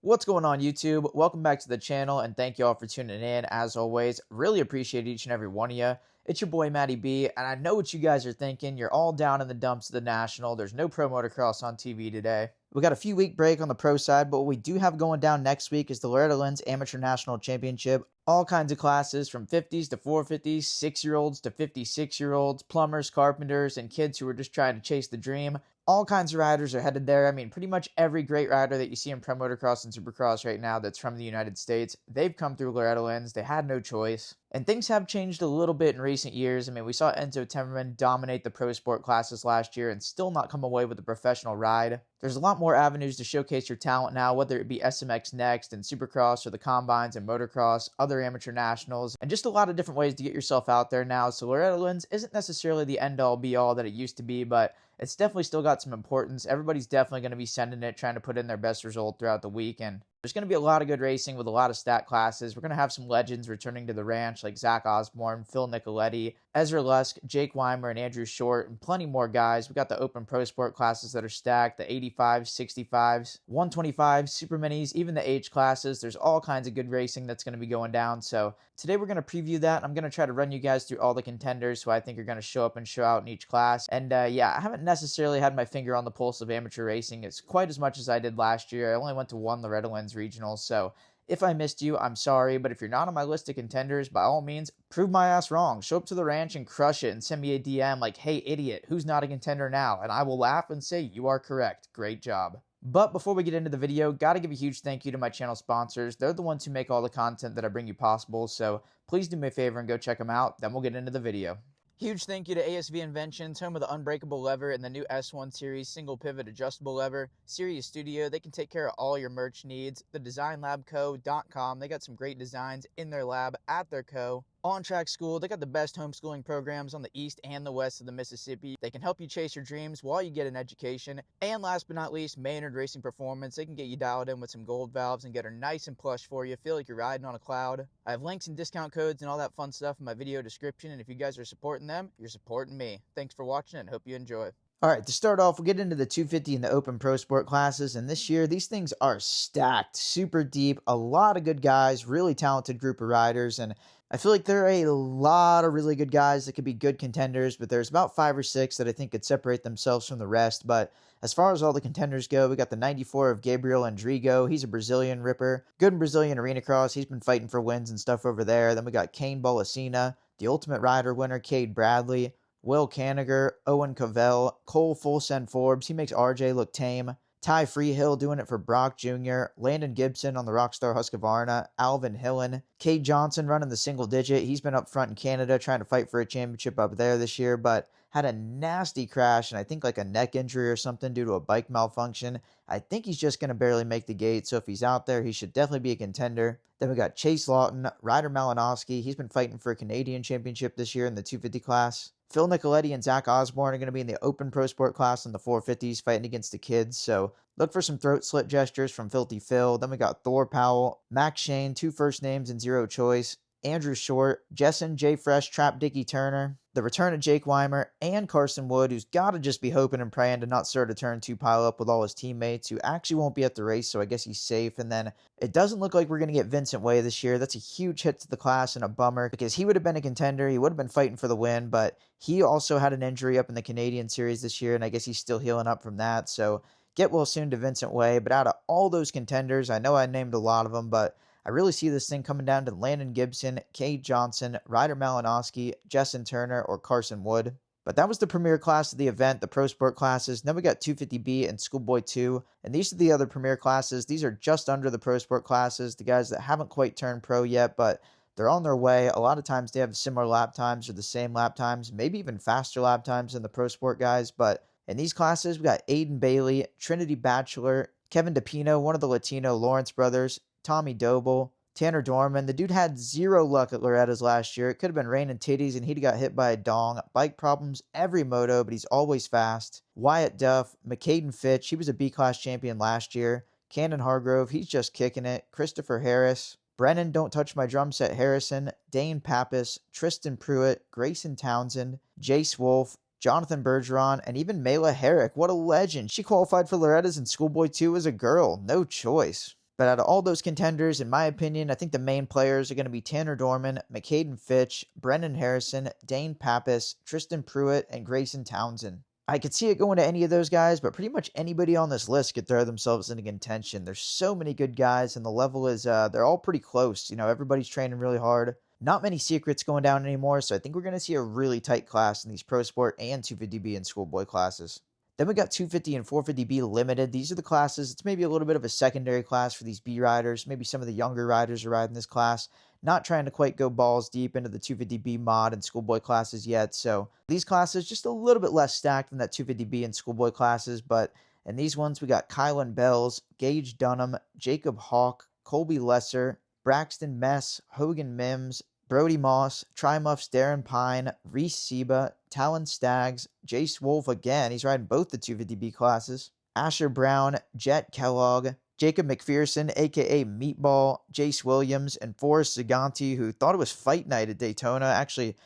What's going on, YouTube? Welcome back to the channel, and thank you all for tuning in. As always, really appreciate each and every one of you. It's your boy Matty B, and I know what you guys are thinking. You're all down in the dumps of the National. There's no pro motocross on TV today. We got a few week break on the pro side, but what we do have going down next week is the Loretta Lynn's Amateur National Championship. All kinds of classes from 50s to 450s, 6-year-olds to 56-year-olds, plumbers, carpenters, and kids who are just trying to chase the dream. All kinds of riders are headed there. I mean, pretty much every great rider that you see in pro motocross and supercross right now that's from the United States, they've come through Loretta Lynn's. They had no choice. And things have changed a little bit in recent years. I mean, we saw Enzo Timmerman dominate the pro sport classes last year and still not come away with a professional ride. There's a lot more avenues to showcase your talent now, whether it be SMX Next and Supercross or the Combines and Motocross, other amateur nationals, and just a lot of different ways to get yourself out there now. So Loretta Lynn's isn't necessarily the end-all be-all that it used to be, but it's definitely still got some importance. Everybody's definitely going to be sending it, trying to put in their best result throughout the week, and there's going to be a lot of good racing with a lot of stat classes. We're going to have some legends returning to the ranch like Zach Osborne, Phil Nicoletti, Ezra Lusk, Jake Weimer, and Andrew Short, and plenty more guys. We got the open pro sport classes that are stacked, the 85s, 65s, 125s, super minis, even the age classes. There's all kinds of good racing that's going to be going down. So today we're going to preview that. I'm going to try to run you guys through all the contenders who I think are going to show up and show out in each class. And yeah, I haven't necessarily had my finger on the pulse of amateur racing. It's quite as much as I did last year. I only went to one Loretta Lynn's regional, so if I missed you, I'm sorry, but if you're not on my list of contenders, by all means, prove my ass wrong. Show up to the ranch and crush it and send me a DM like, hey, idiot, who's not a contender now? And I will laugh and say, you are correct. Great job. But before we get into the video, gotta give a huge thank you to my channel sponsors. They're the ones who make all the content that I bring you possible, so please do me a favor and go check them out. Then we'll get into the video. Huge thank you to ASV Inventions, home of the unbreakable lever and the new S1 series single pivot adjustable lever. Sirius Studio, they can take care of all your merch needs. The designlabco.com, they got some great designs in their lab at their co. On Track School, they got the best homeschooling programs on the east and the west of the Mississippi. They can help you chase your dreams while you get an education. And last but not least, Maynard Racing Performance. They can get you dialed in with some gold valves and get her nice and plush for you. Feel like you're riding on a cloud. I have links and discount codes and all that fun stuff in my video description, and if you guys are supporting them, you're supporting me. Thanks for watching and hope you enjoy. All right, to start off, we'll get into the 250 and the open pro sport classes, and this year, these things are stacked, super deep, a lot of good guys, really talented group of riders, and I feel like there are a lot of really good guys that could be good contenders, but there's about 5 or 6 that I think could separate themselves from the rest. But as far as all the contenders go, we got the 94 of Gabriel Andrigo. He's a Brazilian ripper, good in Brazilian arena cross. He's been fighting for wins and stuff over there. Then we got Kane Bolasina, the Ultimate Rider winner, Cade Bradley, Will Caniger, Owen Cavell, Cole Fulsend Forbes. He makes RJ look tame. Ty Freehill doing it for Brock Jr., Landon Gibson on the Rockstar Husqvarna, Alvin Hillen, Cade Johnson running the single digit. He's been up front in Canada trying to fight for a championship up there this year, but had a nasty crash and I think like a neck injury or something due to a bike malfunction. I think he's just going to barely make the gate, so if he's out there, he should definitely be a contender. Then we got Chase Lawton, Ryder Malinowski. He's been fighting for a Canadian championship this year in the 250 class. Phil Nicoletti and Zach Osborne are going to be in the open pro sport class in the 450s fighting against the kids, so look for some throat slit gestures from Filthy Phil. Then we got Thor Powell, Max Shane, 2 first names and 0 choice, Andrew Short, Jessen J. Fresh, Trap Dickie Turner, the return of Jake Weimer, and Carson Wood, who's got to just be hoping and praying to not start a turn 2 pile up with all his teammates, who actually won't be at the race, so I guess he's safe. And then it doesn't look like we're going to get Vincent Way this year. That's a huge hit to the class and a bummer, because he would have been a contender. He would have been fighting for the win, but he also had an injury up in the Canadian Series this year, and I guess he's still healing up from that, so get well soon to Vincent Way. But out of all those contenders, I know I named a lot of them, but I really see this thing coming down to Landon Gibson, Cade Johnson, Ryder Malinowski, Jessen Turner, or Carson Wood. But that was the premier class of the event, the pro sport classes. Then we got 250B and Schoolboy 2, and these are the other premier classes. These are just under the pro sport classes, the guys that haven't quite turned pro yet, but they're on their way. A lot of times they have similar lap times or the same lap times, maybe even faster lap times than the pro sport guys. But in these classes, we got Aiden Bailey, Trinity Batchelor, Kevin DePino, one of the Latino Lawrence brothers, Tommy Doble, Tanner Dorman. The dude had 0 luck at Loretta's last year. It could have been raining titties and he'd got hit by a dong. Bike problems every moto, but he's always fast. Wyatt Duff, McCaden Fitch, he was a B-class champion last year. Camden Hargrove, he's just kicking it. Christopher Harris, Brennan Don't Touch My Drum Set Harrison, Dane Pappas, Tristan Pruitt, Grayson Townsend, Jace Wolf, Jonathan Bergeron, and even Mela Herrick. What a legend. She qualified for Loretta's and Schoolboy 2 as a girl. No choice. But out of all those contenders, in my opinion, I think the main players are going to be Tanner Dorman, McCaden Fitch, Brendan Harrison, Dane Pappas, Tristan Pruitt, and Grayson Townsend. I could see it going to any of those guys, but pretty much anybody on this list could throw themselves into contention. There's so many good guys, and the level is, they're all pretty close. Everybody's training really hard. Not many secrets going down anymore, so I think we're going to see a really tight class in these Pro Sport and 250B and Schoolboy classes. Then we got 250 and 450B limited. These are the classes. It's maybe a little bit of a secondary class for these B riders. Maybe some of the younger riders are riding this class. Not trying to quite go balls deep into the 250B mod and schoolboy classes yet. So these classes just a little bit less stacked than that 250B and schoolboy classes. But in these ones, we got Kylan Bells, Gage Dunham, Jacob Hawk, Colby Lesser, Braxton Mess, Hogan Mims, Brody Moss, Trimuffs, Darren Pine, Reese Seba, Talon Staggs, Jace Wolf again, he's riding both the 250B classes, Asher Brown, Jet Kellogg, Jacob McPherson, aka Meatball, Jace Williams, and Forrest Zaganti, who thought it was fight night at Daytona, actually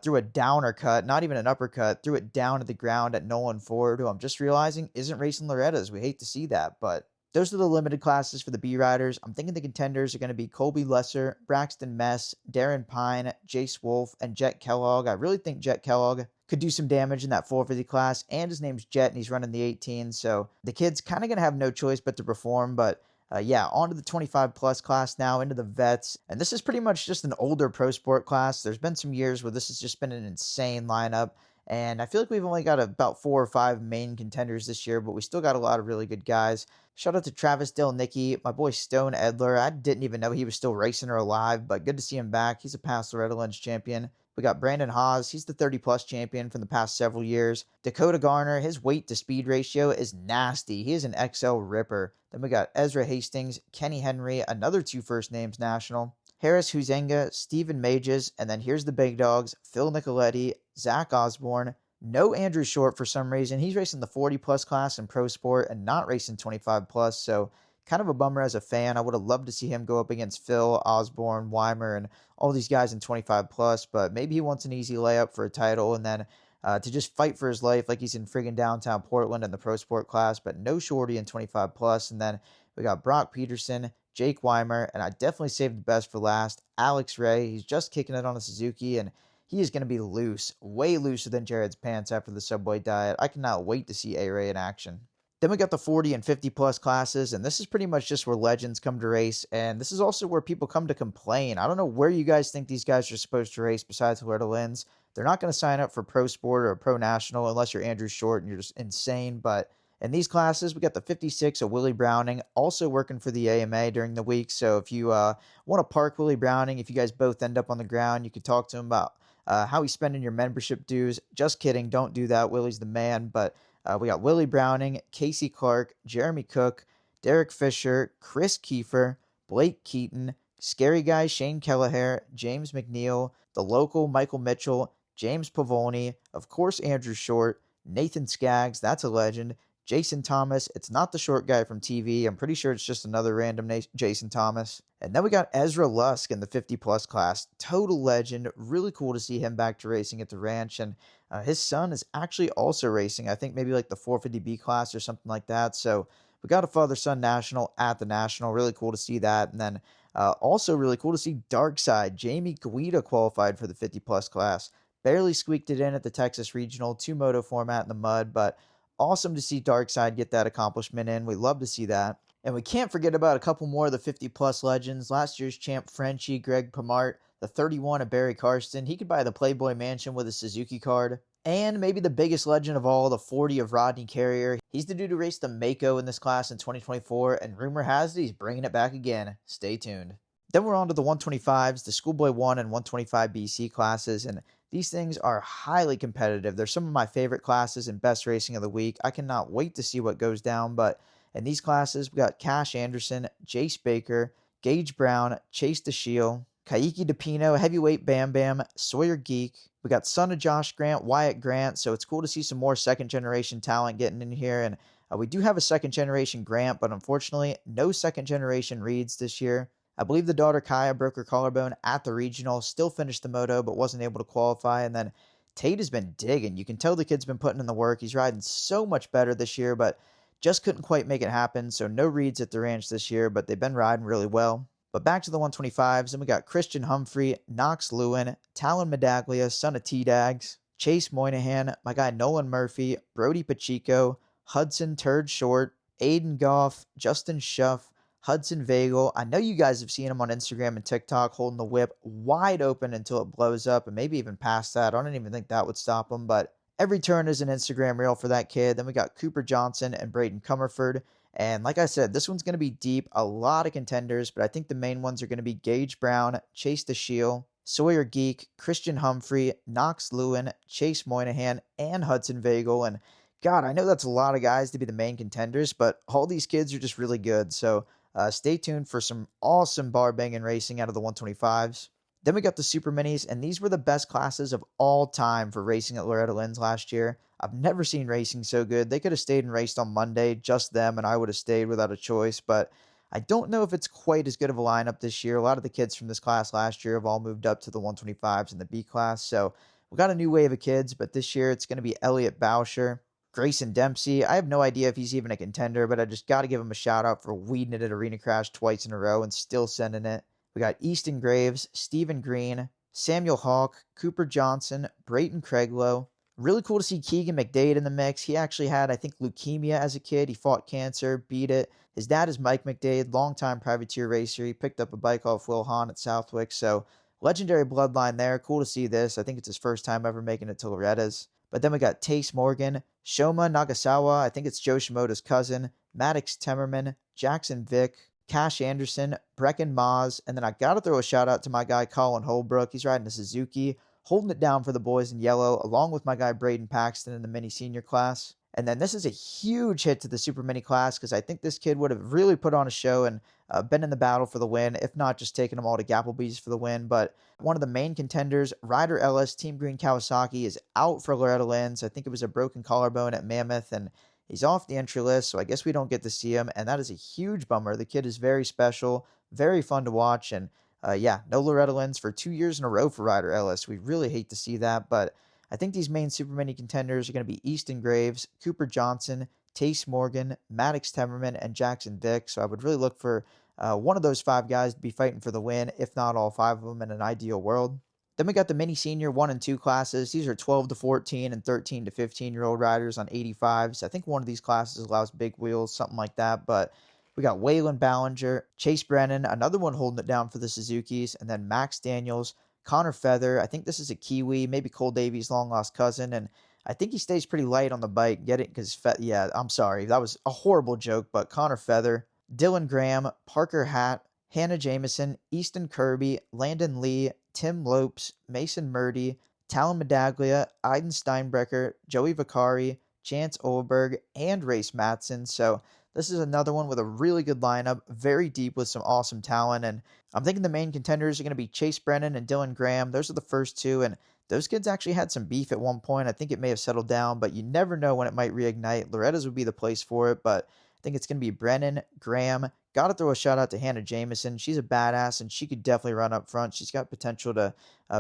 threw a downer cut, not even an uppercut, threw it down to the ground at Nolan Ford, who I'm just realizing isn't racing Loretta's. We hate to see that, but those are the limited classes for the B riders. I'm thinking the contenders are going to be Colby Lesser, Braxton Mess, Darren Pine, Jace Wolf, and Jet Kellogg. I really think Jet Kellogg could do some damage in that 450 class, and his name's Jet, and he's running the 18, so the kid's kind of going to have no choice but to perform, but yeah, on to the 25 plus class now, into the vets, and this is pretty much just an older pro sport class. There's been some years where this has just been an insane lineup, and I feel like we've only got about 4 or 5 main contenders this year, but we still got a lot of really good guys. Shout out to Travis Delnicki, my boy Stone Edler. I didn't even know he was still racing or alive, but good to see him back. He's a past Loretta Lynch champion. We got Brandon Haas. He's the 30-plus champion from the past several years. Dakota Garner, his weight-to-speed ratio is nasty. He is an XL ripper. Then we got Ezra Hastings, Kenny Henry, another 2 first names national, Harris Huzenga, Stephen Mages, and then here's the big dogs, Phil Nicoletti, Zach Osborne, no Andrew Short for some reason. He's racing the 40-plus class in Pro Sport and not racing 25-plus, so kind of a bummer as a fan. I would have loved to see him go up against Phil, Osborne, Weimer, and all these guys in 25-plus, but maybe he wants an easy layup for a title and then to just fight for his life like he's in friggin' downtown Portland in the Pro Sport class, but no Shorty in 25-plus. And then we got Brock Peterson, Jake Weimer, and I definitely saved the best for last, Alex Ray. He's just kicking it on a Suzuki, and he is going to be loose, way looser than Jared's pants after the Subway diet. I cannot wait to see A-Ray in action. Then we got the 40 and 50 plus classes, and this is pretty much just where legends come to race, and this is also where people come to complain. I don't know where you guys think these guys are supposed to race besides Loretta Lynn's. They're not going to sign up for Pro Sport or Pro National unless you're Andrew Short and you're just insane, but in these classes, we got the 56 of Willie Browning, also working for the AMA during the week, so if you want to park Willie Browning, if you guys both end up on the ground, you could talk to him about how he's spending your membership dues. Just kidding, don't do that. Willie's the man. But we got Willie Browning, Casey Clark, Jeremy Cook, Derek Fisher, Chris Kiefer, Blake Keaton, Scary Guy Shane Kelleher, James McNeil, the local Michael Mitchell, James Pavoni, of course Andrew Short, Nathan Skaggs, that's a legend, Jason Thomas. It's not the short guy from TV. I'm pretty sure it's just another random Jason Thomas. And then we got Ezra Lusk in the 50-plus class. Total legend. Really cool to see him back to racing at the ranch. And his son is actually also racing. I think maybe like the 450B class or something like that. So we got a father-son national at the national. Really cool to see that. And then also really cool to see Darkside. Jamie Guida qualified for the 50-plus class. Barely squeaked it in at the Texas Regional. 2-moto format in the mud, but awesome to see Darkside get that accomplishment in. We love to see that. And we can't forget about a couple more of the 50-plus legends. Last year's champ Frenchie, Greg Pomart, the 31 of Barry Karsten. He could buy the Playboy Mansion with a Suzuki card. And maybe the biggest legend of all, the 40 of Rodney Carrier. He's the dude who raced the Mako in this class in 2024, and rumor has it he's bringing it back again. Stay tuned. Then we're on to the 125s, the Schoolboy 1 and 125 BC classes, and these things are highly competitive. They're some of my favorite classes and best racing of the week. I cannot wait to see what goes down, but in these classes, we got Cash Anderson, Jace Baker, Gage Brown, Chase DeShiel, Kaiki DePino, Heavyweight Bam Bam, Sawyer Geek. We got son of Josh Grant, Wyatt Grant, so it's cool to see some more second-generation talent getting in here, and we do have a second-generation Grant, but unfortunately, no second-generation Reeds this year. I believe the daughter Kaya broke her collarbone at the regional, still finished the moto, but wasn't able to qualify. And then Tate has been digging. You can tell the kid's been putting in the work. He's riding so much better this year, but Just couldn't quite make it happen, so no reads at the ranch this year, but they've been riding really well. But back to the 125s, and we got Christian Humphrey, Knox Lewin, Talon Medaglia, son of T-Dags, Chase Moynihan, my guy Nolan Murphy, Brody Pacheco, Hudson Turd Short, Aiden Goff, Justin Schuff, Hudson Vagel. I know you guys have seen him on Instagram and TikTok holding the whip wide open until it blows up, and maybe even past that. I don't even think that would stop him, but every turn is an Instagram reel for that kid. Then we got Cooper Johnson and Braden Comerford. And like I said, this one's going to be deep. A lot of contenders, but I think the main ones are going to be Gage Brown, Chase DeShiel, Sawyer Geek, Christian Humphrey, Knox Lewin, Chase Moynihan, and Hudson Vagel. And God, I know that's a lot of guys to be the main contenders, but all these kids are just really good. So stay tuned for some awesome bar banging racing out of the 125s. Then we got the Super Minis, and these were the best classes of all time for racing at Loretta Lynn's last year. I've never seen racing so good. They could have stayed and raced on Monday, just them, and I would have stayed without a choice, but I don't know if it's quite as good of a lineup this year. A lot of the kids from this class last year have all moved up to the 125s and the B class, so we got a new wave of kids, but this year it's going to be Elliot Boucher, Grayson Dempsey. I have no idea if he's even a contender, but I just got to give him a shout out for weeding it at Arena Crash twice in a row and still sending it. We got Easton Graves, Stephen Green, Samuel Hawk, Cooper Johnson, Brayton Craiglow. Really cool to see Keegan McDade in the mix. He actually had, I think, leukemia as a kid. He fought cancer, beat it. His dad is Mike McDade, longtime privateer racer. He picked up a bike off Will Hahn at Southwick, so legendary bloodline there. Cool to see this. I think it's his first time ever making it to Loretta's. But then we got Tace Morgan, Shoma Nagasawa, I think it's Joe Shimoda's cousin, Maddox Temmerman, Jackson Vick, Cash Anderson, Brecken Maz, and then I got to throw a shout out to my guy Colin Holbrook. He's riding a Suzuki, holding it down for the boys in yellow, along with my guy Braden Paxton in the mini senior class. And then this is a huge hit to the super mini class because I think this kid would have really put on a show and been in the battle for the win, if not just taking them all to Gapplebee's for the win. But one of the main contenders, Ryder Ellis, Team Green Kawasaki, is out for Loretta Lynn's. I think it was a broken collarbone at Mammoth, and he's off the entry list, so I guess we don't get to see him, and that is a huge bummer. The kid is very special, very fun to watch, and yeah, no Loretta Lynn's for 2 years in a row for Ryder Ellis. We really hate to see that, but I think these main super mini contenders are going to be Easton Graves, Cooper Johnson, Tace Morgan, Maddox Temmerman, and Jackson Vick, so I would really look for one of those five guys to be fighting for the win, if not all five of them in an ideal world. Then we got the mini senior 1 and 2 classes. These are 12 to 14 and 13 to 15-year-old riders on 85s. I think one of these classes allows big wheels, something like that. But we got Waylon Ballinger, Chase Brennan, another one holding it down for the Suzukis, and then Max Daniels, Connor Feather. I think this is a Kiwi, maybe Cole Davies' long-lost cousin, and I think he stays pretty light on the bike. Get it? Because, yeah, I'm sorry. That was a horrible joke, but Connor Feather, Dylan Graham, Parker Hatt, Hannah Jameson, Easton Kirby, Landon Lee, Tim Lopes, Mason Murdy, Talon Medaglia, Aiden Steinbrecher, Joey Vicari, Chance Olberg, and Race Matson. So this is another one with a really good lineup, very deep with some awesome talent. And I'm thinking the main contenders are going to be Chase Brennan and Dylan Graham. Those are the first two, and those kids actually had some beef at one point. I think it may have settled down, but you never know when it might reignite. Loretta's would be the place for it, but I think it's going to be Brennan, Graham. Got to throw a shout out to Hannah Jameson. She's a badass, and she could definitely run up front. She's got potential to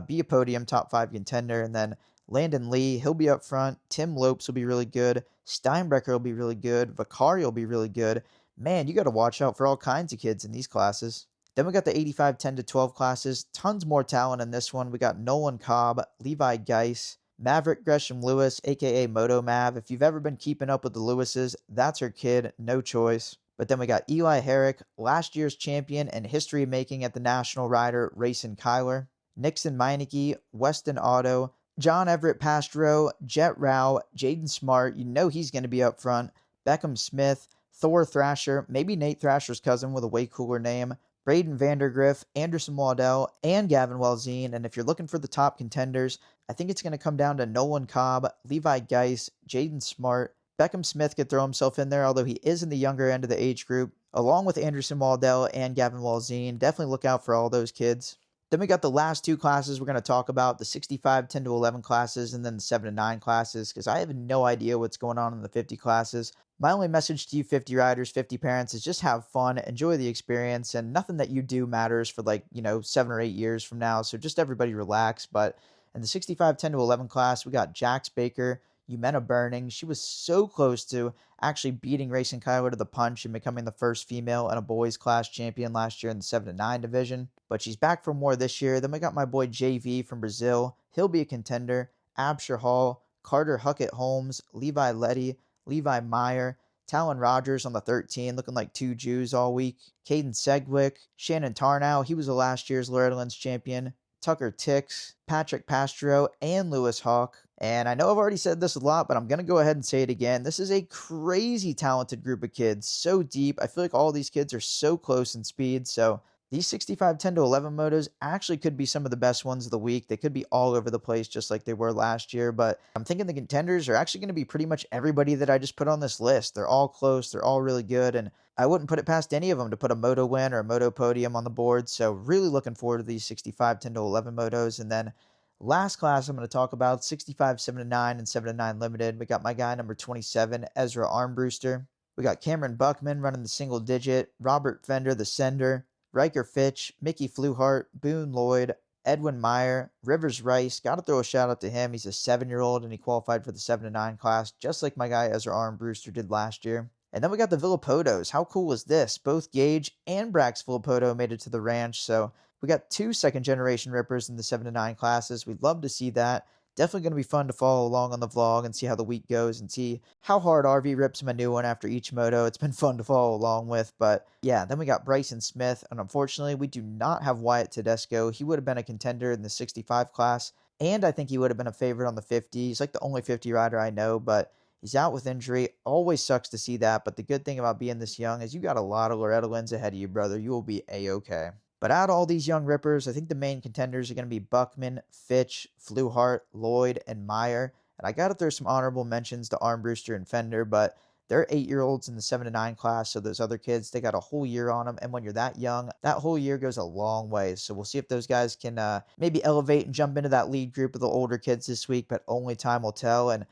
be a podium top 5 contender. And then Landon Lee, he'll be up front. Tim Lopes will be really good. Steinbrecher will be really good. Vicari will be really good. Man, you got to watch out for all kinds of kids in these classes. Then we got the 85 10 to 12 classes. Tons more talent in this one. We got Nolan Cobb, Levi Geis, Maverick Gresham Lewis, aka Moto Mav. If you've ever been keeping up with the Lewises, that's her kid, no choice. But then we got Eli Herrick, last year's champion and history making at the National Rider, Racing Kyler, Nixon Meineke, Weston Otto, John Everett Pastro, Jet Rao, Jaden Smart, you know he's going to be up front, Beckham Smith, Thor Thrasher, maybe Nate Thrasher's cousin with a way cooler name, Braden Vandergriff, Anderson Waddell, and Gavin Welzine. And if you're looking for the top contenders, I think it's going to come down to Nolan Cobb, Levi Geis, Jaden Smart. Beckham Smith could throw himself in there, although he is in the younger end of the age group, along with Anderson Waddell and Gavin Welzine. Definitely look out for all those kids. Then we got the last two classes we're going to talk about, the 65 10 to 11 classes and then the 7 to 9 classes, because I have no idea what's going on in the 50 classes. My only message to you 50 riders, 50 parents is just have fun, enjoy the experience, and nothing that you do matters for 7 or 8 years from now, so just everybody relax. But in the 65 10 to 11 class, we got Jax Baker, Umena Burning. She was so close to actually beating Racing Kyler to the punch and becoming the first female and a boys class champion last year in the 7 to 9 division. But she's back for more this year. Then we got my boy JV from Brazil. He'll be a contender. Absher Hall, Carter Huckett Holmes, Levi Letty, Levi Meyer, Talon Rogers on the 13, looking like two Jews all week. Caden Segwick, Shannon Tarnow, he was the last year's Loretta Lynn's champion. Tucker Tix, Patrick Pastro, and Lewis Hawk. And I know I've already said this a lot, but I'm going to go ahead and say it again. This is a crazy talented group of kids, so deep. I feel like all these kids are so close in speed. So these 65 10 to 11 motos actually could be some of the best ones of the week. They could be all over the place just like they were last year, but I'm thinking the contenders are actually going to be pretty much everybody that I just put on this list. They're all close. They're all really good, and I wouldn't put it past any of them to put a moto win or a moto podium on the board. So really looking forward to these 65 10 to 11 motos. And then last class I'm going to talk about 65 7 to 9 and 7 to 9 limited. We got my guy number 27, Ezra Armbruster. We got Cameron Buckman running the single digit, Robert Fender the sender, Riker Fitch, Mickey Fluhart, Boone Lloyd, Edwin Meyer, Rivers Rice. Got to throw a shout out to him. He's a 7-year-old and he qualified for the 7 to 9 class, just like my guy Ezra Armbruster did last year. And then we got the Villopotos. How cool was this? Both Gage and Brax Villopoto made it to the ranch. So we got 2 second-generation rippers in the 7 to 9 classes. We'd love to see that. Definitely going to be fun to follow along on the vlog and see how the week goes and see how hard RV rips him a new one after each moto. It's been fun to follow along with. But yeah, then we got Bryson Smith. And unfortunately, we do not have Wyatt Tedesco. He would have been a contender in the 65 class. And I think he would have been a favorite on the 50. He's like the only 50 rider I know, but he's out with injury. Always sucks to see that. But the good thing about being this young is you got a lot of Loretta Lynn's ahead of you, brother. You will be A-okay. But out of all these young rippers, I think the main contenders are going to be Buckman, Fitch, Fluhart, Lloyd, and Meyer. And I got to throw some honorable mentions to Armbruster and Fender, but they're 8-year-olds in the 7 to 9 class, so those other kids, they got a whole year on them. And when you're that young, that whole year goes a long way. So we'll see if those guys can maybe elevate and jump into that lead group of the older kids this week, but only time will tell. And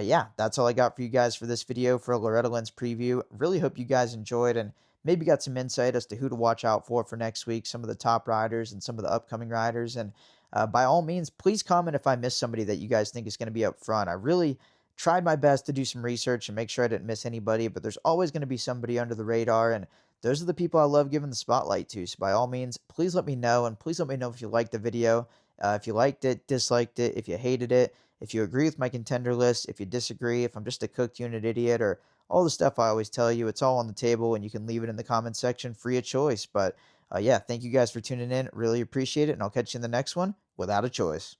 yeah, that's all I got for you guys for this video for Loretta Lynn's preview. Really hope you guys enjoyed and maybe got some insight as to who to watch out for next week, some of the top riders and some of the upcoming riders. And by all means, please comment if I missed somebody that you guys think is going to be up front. I really tried my best to do some research and make sure I didn't miss anybody, but there's always going to be somebody under the radar, and those are the people I love giving the spotlight to. So by all means, please let me know, and please let me know if you liked the video, if you liked it, disliked it, if you hated it, if you agree with my contender list, if you disagree, if I'm just a cooked unit idiot, or all the stuff I always tell you. It's all on the table, and you can leave it in the comment section free of choice. But yeah, thank you guys for tuning in. Really appreciate it, and I'll catch you in the next one without a choice.